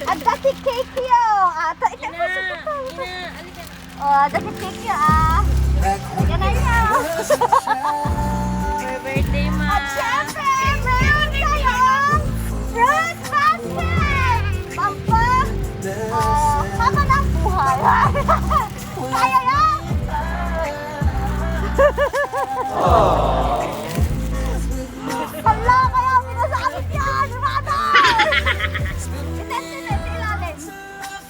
Ada si cake yo. Ito ito. Oh, ada si cake yo Yan na yun. Happy birthday, Ma. At syempre, meron tayong fruit basket. Mama ng buhay. Kaya yan. Hala, kaya minasakit yan, mother! Itestin sa ilalim.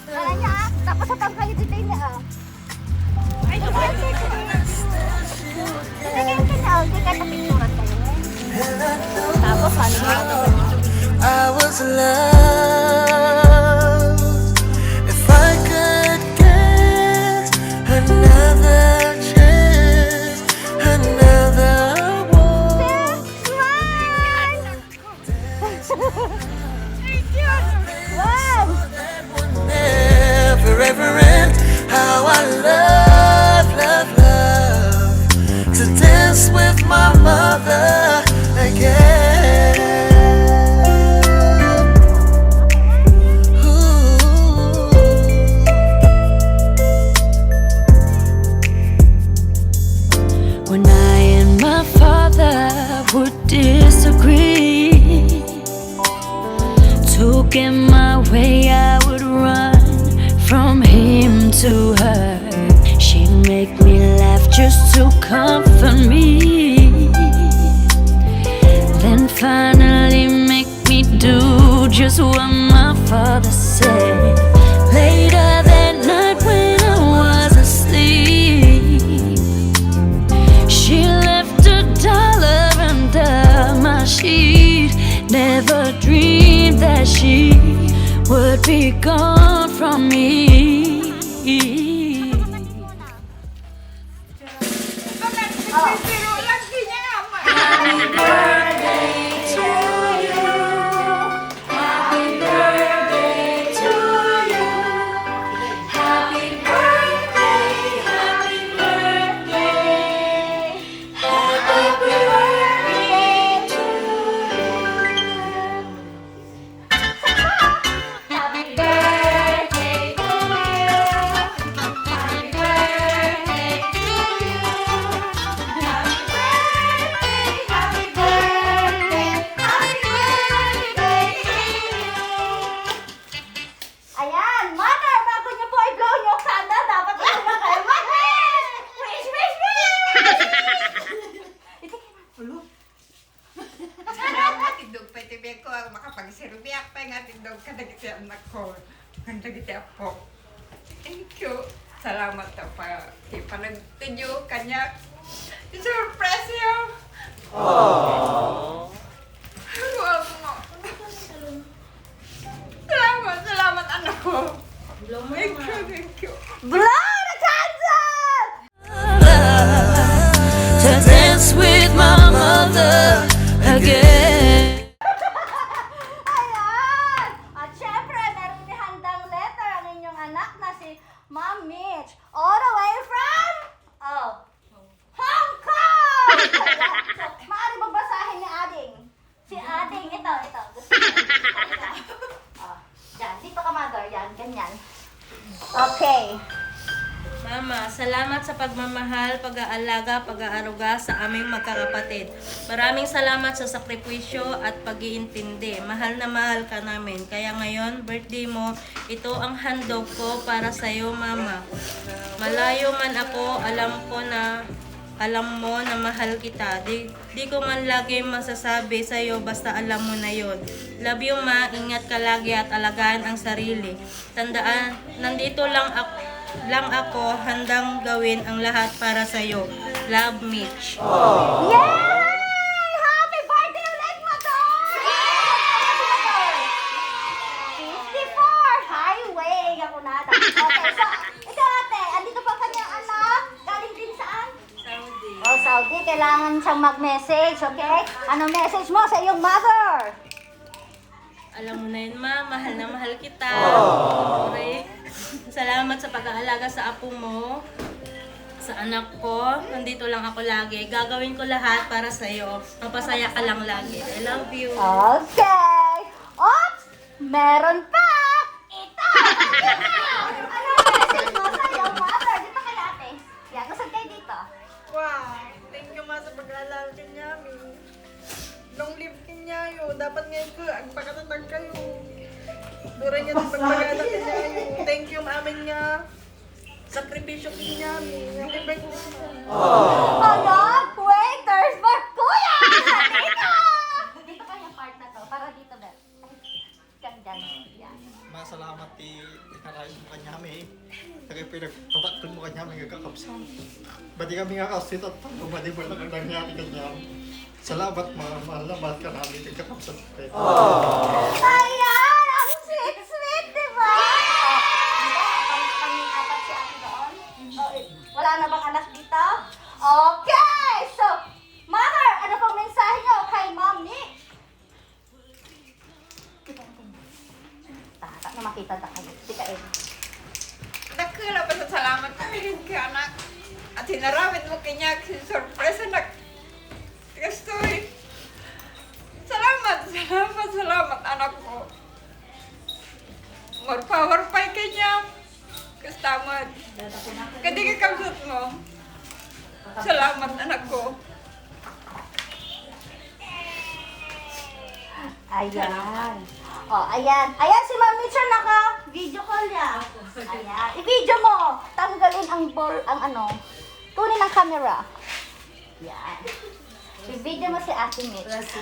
Kaya niya, tapos sa tangkalitin niya. Ay, Tingin ka na, hindi ka napicturan kayo. Tapos, ano nga I was loved. If I could get another chance, another one. Wow! Never ever end. How I love, love, love to dance with my mother again. Ooh. When I and my father would disagree, to get my way I would run from him to her. She'd make me laugh just to comfort me, then finally make me do just what my father said. Later that night when I was asleep, she left $1 under my sheet. Never dreamed that she would be gone from me. Ayan, mother, bago niyo po i-blow yung candle, dapat ito na kayo. Wish! Wish! Tindog pa tibig ko ang makapagsirubiak pa nga tindog ka dagiti anak ko. Ang dagiti apo. Thank you. Salamat ta pa. Ipanagtinyo kanya. Surprise you. Aww. Salamat anak ko. Thank you. Blow the candle! To dance with my mother again. Ayan! At syempre, meron handang letter ang inyong anak na si Ma'am Mitch. All the way from, Hong Kong! Ayan. So, maaari magbasahin ni Ading. Si Ading, ito. Gusto mo? Yan, dito ka, mother. Yan, ganyan. Okay. Mama, salamat sa pagmamahal, pag-aalaga, pag-aaruga sa aming magkakapatid. Maraming salamat sa sakripisyo at pag-iintindi. Mahal na mahal ka namin. Kaya ngayon, birthday mo, ito ang handog ko para sa iyo, Mama. Malayo man ako, alam mo na mahal kita. Di ko man lagi masasabi sa iyo, basta alam mo na yon. Love you, Ma. Ingat ka lagi at alagaan ang sarili. Tandaan, nandito lang ako handang gawin ang lahat para sa iyo. Love, Mitch. Yay! Happy birthday ulit, mother! 54 highway ako na. Okay, so, ito ate, andito pa kanyang anak. Galing din saan? Saudi. Oh, Saudi, kailangan siyang mag-message, okay? Anong message mo sa iyong mother? Alam mo na yun, Ma. Mahal na mahal kita. Okay? Salamat sa pag-aalaga sa apo mo. Sa anak ko. Nandito lang ako lagi. Gagawin ko lahat para sa'yo. Mapasaya ka lang lagi. I love you. Okay. Oops! Meron pa! Ano message mo sa iyong mother? Dito kay ate. Yan, usad kayo dito. Wow, thank you ma sa pag-aalala kanya mi. Long live kanya yo. Dapat ngayon ko ang pagkatatag kayo. Duray niya ng pag-aalala kanya yo. Thank you amin nga. Sakripisyo kanya mi. Happy birthday. Ayan, waiters, but kuya! Dito! Dito kayo part na to. Para dito, Bet. Ganda na. Yan. Masalamat ikalain mo kanya kami. Kaya pinagpatakton mo kanya kami kakapsan. Badi kami nga kasit at badi mo lang ang nangyari kanya. Salamat mga mahal ka namin kakapsan. Ayan! Ang sweet-sweet, di ba? Ang apat si ate doon. Oh, wala na bang anak dito? Okay! So, mother, ano pong mensahe niyo kay mommy? Tata na makita na kayo. Tika eh. Nakula pa sa salamat kami rin kay anak. At hinaramit mo kanya kasi surprise na kastoy. Salamat anak ko. More power pa kanya. Kastamad. Kadi ka kamsat mo. Salamat anak ko. Ayan. Oh, ayan. Ayan si Ma'am Mitchell naka-video call niya. Ayan. I-video mo. Tanggalin ang tunin ang camera. Ayan. I-video mo si Ate Mitch.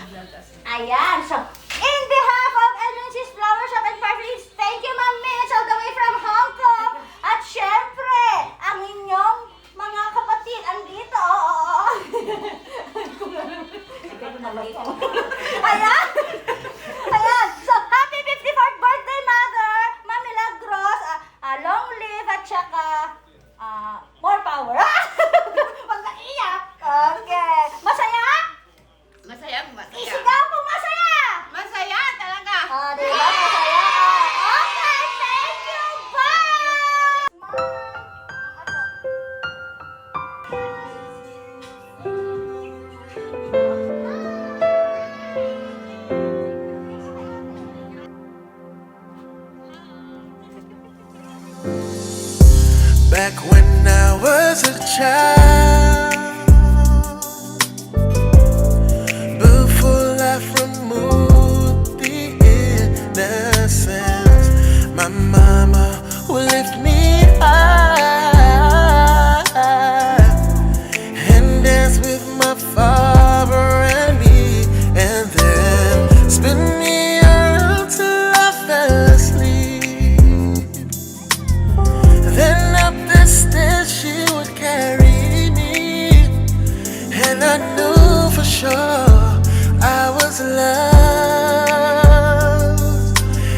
Ayan. So, in behalf of LNC's Flower Shop and Parties, thank you Ma'am Mitch all the way from Hong Kong. At syempre, ang inyong mga kapatid andito. Ayan. Ayan. So, happy 54th birthday, Mother! Ma'am Milagros, long live at saka more power. Huwag na iyak. Okay. Masaya? Masayang masaya. Isigaw po masaya! Masaya talaga. Diba? Masaya. Okay, thank you. Bye! Back when I was a child, before life removed the innocence, my mama would lift me high and dance with my father and me, and then spin me around till I fell asleep. Then up the stairs she would carry me, and I knew for sure I was loved.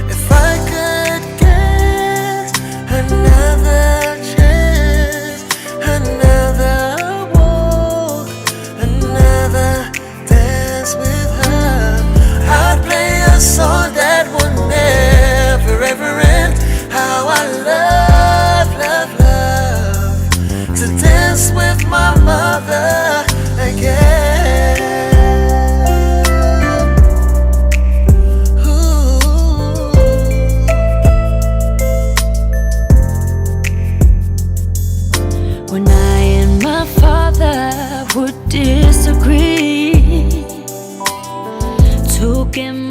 If I could get another chance, another walk, another dance with her, I'd play a song that would never ever end. How I love, love, love to dance with my mother again. Ooh. When I and my father would disagree, took him